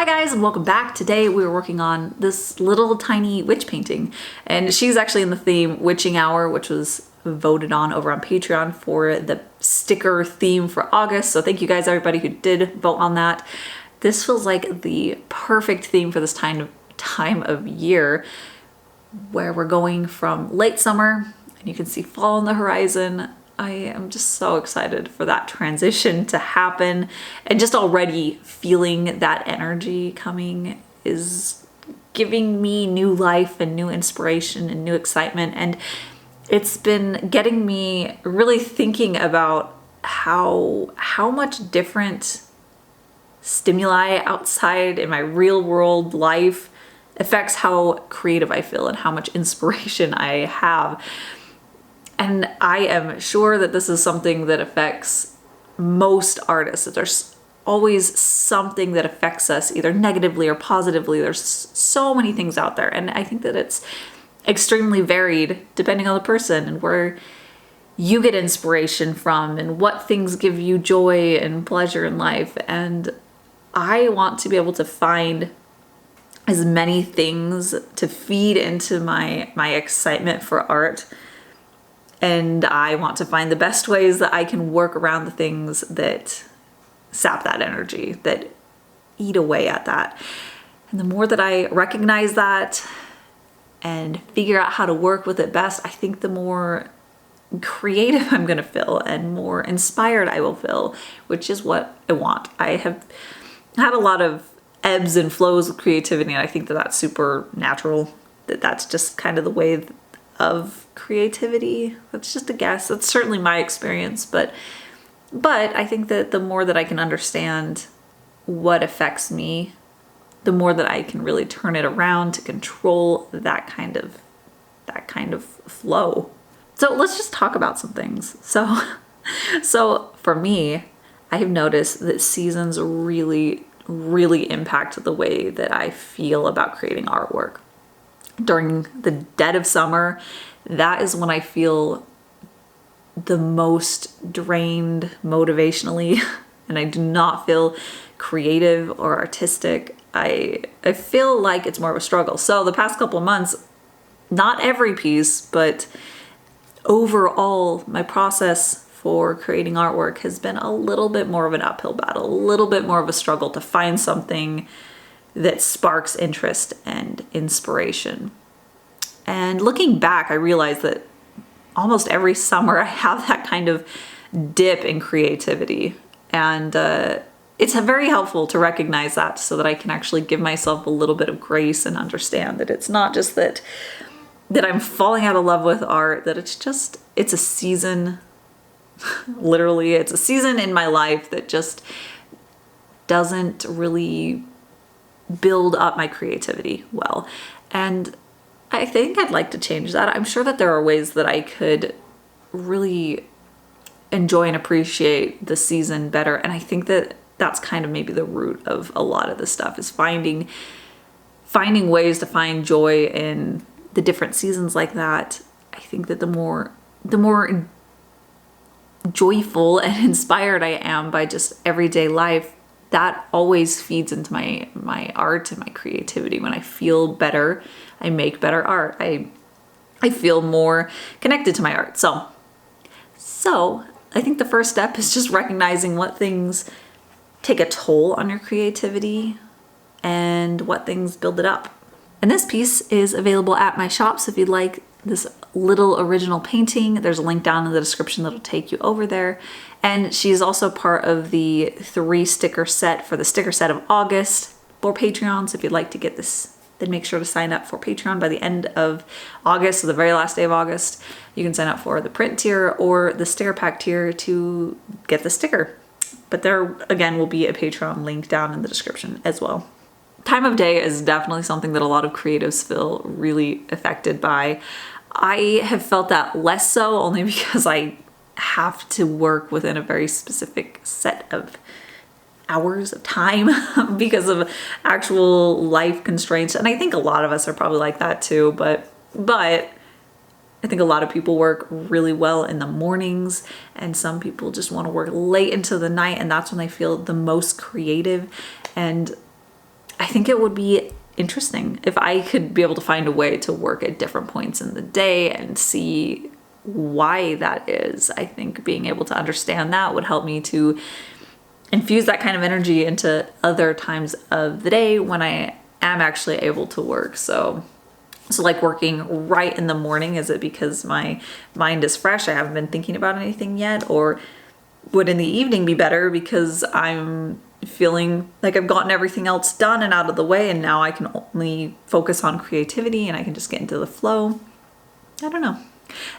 Hi guys and welcome back. Today we were working on this little tiny witch painting, and she's actually in the theme Witching Hour, which was voted on over on Patreon for the sticker theme for August. So thank you guys, everybody who did vote on that. This feels like the perfect theme for this time of year, where we're going from late summer and you can see fall on the horizon. I am just so excited for that transition to happen, and just already feeling that energy coming is giving me new life and new inspiration and new excitement. And it's been getting me really thinking about how much different stimuli outside in my real world life affects how creative I feel and how much inspiration I have. And I am sure that this is something that affects most artists, that there's always something that affects us either negatively or positively. There's so many things out there, and I think that it's extremely varied depending on the person and where you get inspiration from and what things give you joy and pleasure in life. And I want to be able to find as many things to feed into my excitement for art. And I want to find the best ways that I can work around the things that sap that energy, that eat away at that. And the more that I recognize that and figure out how to work with it best, I think the more creative I'm gonna feel and more inspired I will feel, which is what I want. I have had a lot of ebbs and flows with creativity, and I think that that's super natural, that's just kind of the way of creativity. That's just a guess. That's certainly my experience, but I think that the more that I can understand what affects me, the more that I can really turn it around to control that kind of flow. So let's just talk about some things. So for me, I have noticed that seasons really impact the way that I feel about creating artwork. During the dead of summer, that is when I feel the most drained motivationally, and I do not feel creative or artistic. I feel like it's more of a struggle. So the past couple of months, not every piece, but overall, my process for creating artwork has been a little bit more of an uphill battle, a little bit more of a struggle to find something that sparks interest and inspiration. And looking back, I realized that almost every summer I have that kind of dip in creativity. And it's very helpful to recognize that so that I can actually give myself a little bit of grace and understand that it's not just that I'm falling out of love with art, that it's a season. Literally, it's a season in my life that just doesn't really build up my creativity well. And I think I'd like to change that. I'm sure that there are ways that I could really enjoy and appreciate the season better. And I think that that's kind of maybe the root of a lot of this stuff, is finding ways to find joy in the different seasons like that. I think that the more joyful and inspired I am by just everyday life, that always feeds into my art and my creativity. When I feel better, I make better art. I feel more connected to my art. So I think the first step is just recognizing what things take a toll on your creativity and what things build it up. And this piece is available at my shop, so if you'd like this little original painting, there's a link down in the description that'll take you over there. And she's also part of the 3 sticker set for the sticker set of August for Patreon. So if you'd like to get this, then make sure to sign up for Patreon by the end of August, so the very last day of August. You can sign up for the print tier or the sticker pack tier to get the sticker. But there, again, will be a Patreon link down in the description as well. Time of day is definitely something that a lot of creatives feel really affected by. I have felt that less so, only because I have to work within a very specific set of hours of time because of actual life constraints. And I think a lot of us are probably like that too, but I think a lot of people work really well in the mornings, and some people just want to work late into the night, and that's when they feel the most creative. And I think it would be interesting if I could be able to find a way to work at different points in the day and see why that is. I think being able to understand that would help me to infuse that kind of energy into other times of the day when I am actually able to work. So like working right in the morning, is it because my mind is fresh, I haven't been thinking about anything yet? Or would in the evening be better because I'm feeling like I've gotten everything else done and out of the way, and now I can only focus on creativity and I can just get into the flow? I don't know.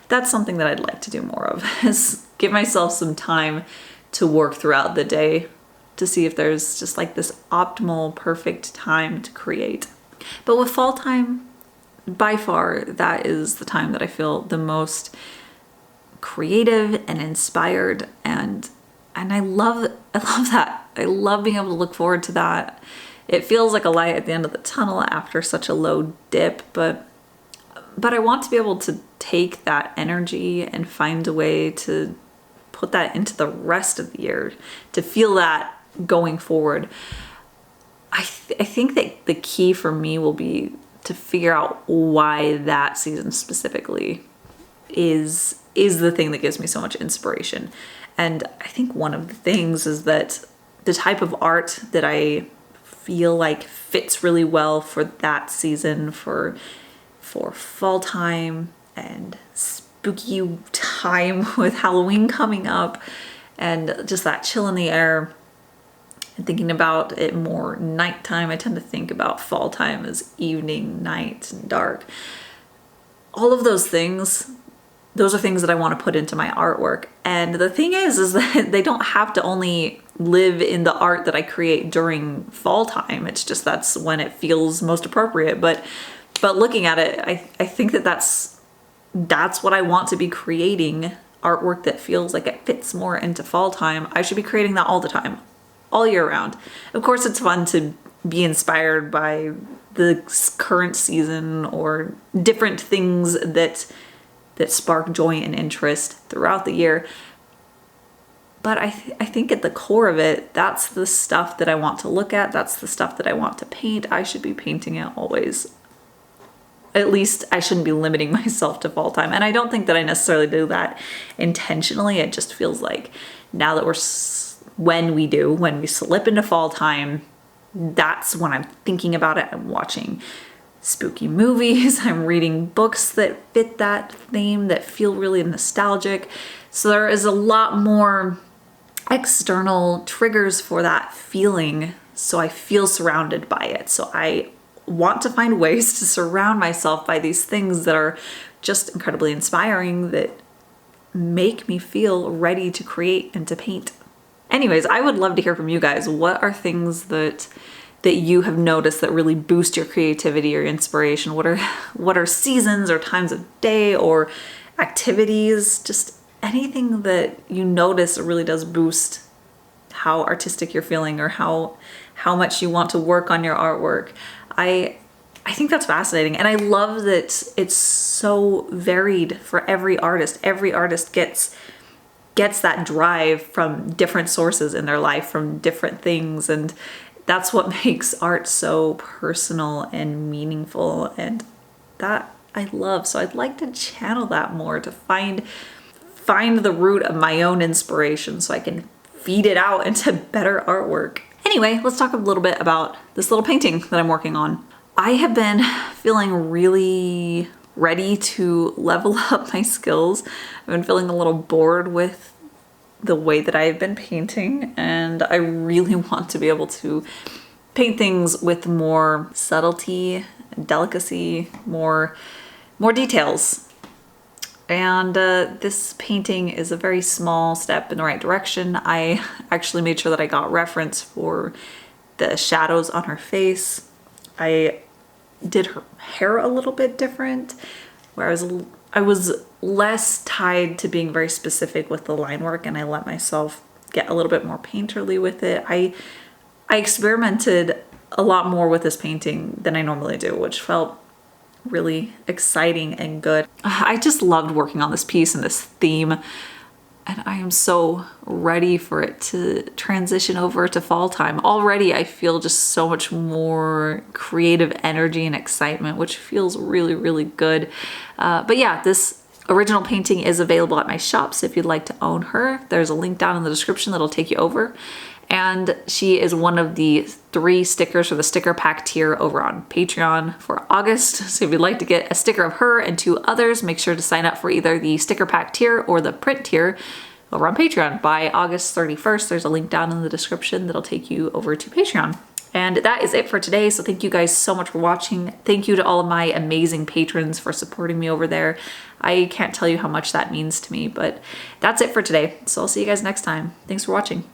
That's something that I'd like to do more of, is give myself some time to work throughout the day to see if there's just like this optimal, perfect time to create. But with fall time, by far, that is the time that I feel the most creative and inspired, and I love that. I love being able to look forward to that. It feels like a light at the end of the tunnel after such a low dip, but I want to be able to take that energy and find a way to put that into the rest of the year, to feel that going forward. I think that the key for me will be to figure out why that season specifically is the thing that gives me so much inspiration. And I think one of the things is that the type of art that I feel like fits really well for that season, for fall time and spooky time with Halloween coming up and just that chill in the air, and thinking about it more nighttime. I tend to think about fall time as evening, night, and dark. All of those things, those are things that I want to put into my artwork. And the thing is that they don't have to only live in the art that I create during fall time. It's just that's when it feels most appropriate. But looking at it, I think that that's what I want to be creating, artwork that feels like it fits more into fall time. I should be creating that all the time, all year round. Of course, it's fun to be inspired by the current season or different things that spark joy and interest throughout the year. But I think at the core of it, that's the stuff that I want to look at. That's the stuff that I want to paint. I should be painting it always. At least I shouldn't be limiting myself to fall time. And I don't think that I necessarily do that intentionally. It just feels like now that when we slip into fall time, that's when I'm thinking about it. I'm watching spooky movies. I'm reading books that fit that theme, that feel really nostalgic. So there is a lot more external triggers for that feeling. So I feel surrounded by it. So I want to find ways to surround myself by these things that are just incredibly inspiring, that make me feel ready to create and to paint. Anyways, I would love to hear from you guys. What are things that you have noticed that really boost your creativity or inspiration? What are seasons or times of day or activities? Just anything that you notice really does boost how artistic you're feeling or how much you want to work on your artwork. I think that's fascinating, and I love that it's so varied for every artist. Every artist gets that drive from different sources in their life, from different things, and that's what makes art so personal and meaningful, and that I love. So I'd like to channel that more, to find the root of my own inspiration so I can feed it out into better artwork. Anyway, let's talk a little bit about this little painting that I'm working on. I have been feeling really ready to level up my skills. I've been feeling a little bored with the way that I've been painting, and I really want to be able to paint things with more subtlety, delicacy, more details. And this painting is a very small step in the right direction. I actually made sure that I got reference for the shadows on her face. I did her hair a little bit different, where I was less tied to being very specific with the line work, and I let myself get a little bit more painterly with it. I experimented a lot more with this painting than I normally do, which felt really exciting and good. I just loved working on this piece and this theme. and I am so ready for it to transition over to fall time. Already I feel just so much more creative energy and excitement, which feels really, really good. But yeah, this original painting is available at my shop, so if you'd like to own her, there's a link down in the description that'll take you over. And she is one of the 3 stickers for the sticker pack tier over on Patreon for August. So if you'd like to get a sticker of her and 2 others, make sure to sign up for either the sticker pack tier or the print tier over on Patreon by August 31st. There's a link down in the description that'll take you over to Patreon. And that is it for today. So thank you guys so much for watching. Thank you to all of my amazing patrons for supporting me over there. I can't tell you how much that means to me, but that's it for today. So I'll see you guys next time. Thanks for watching.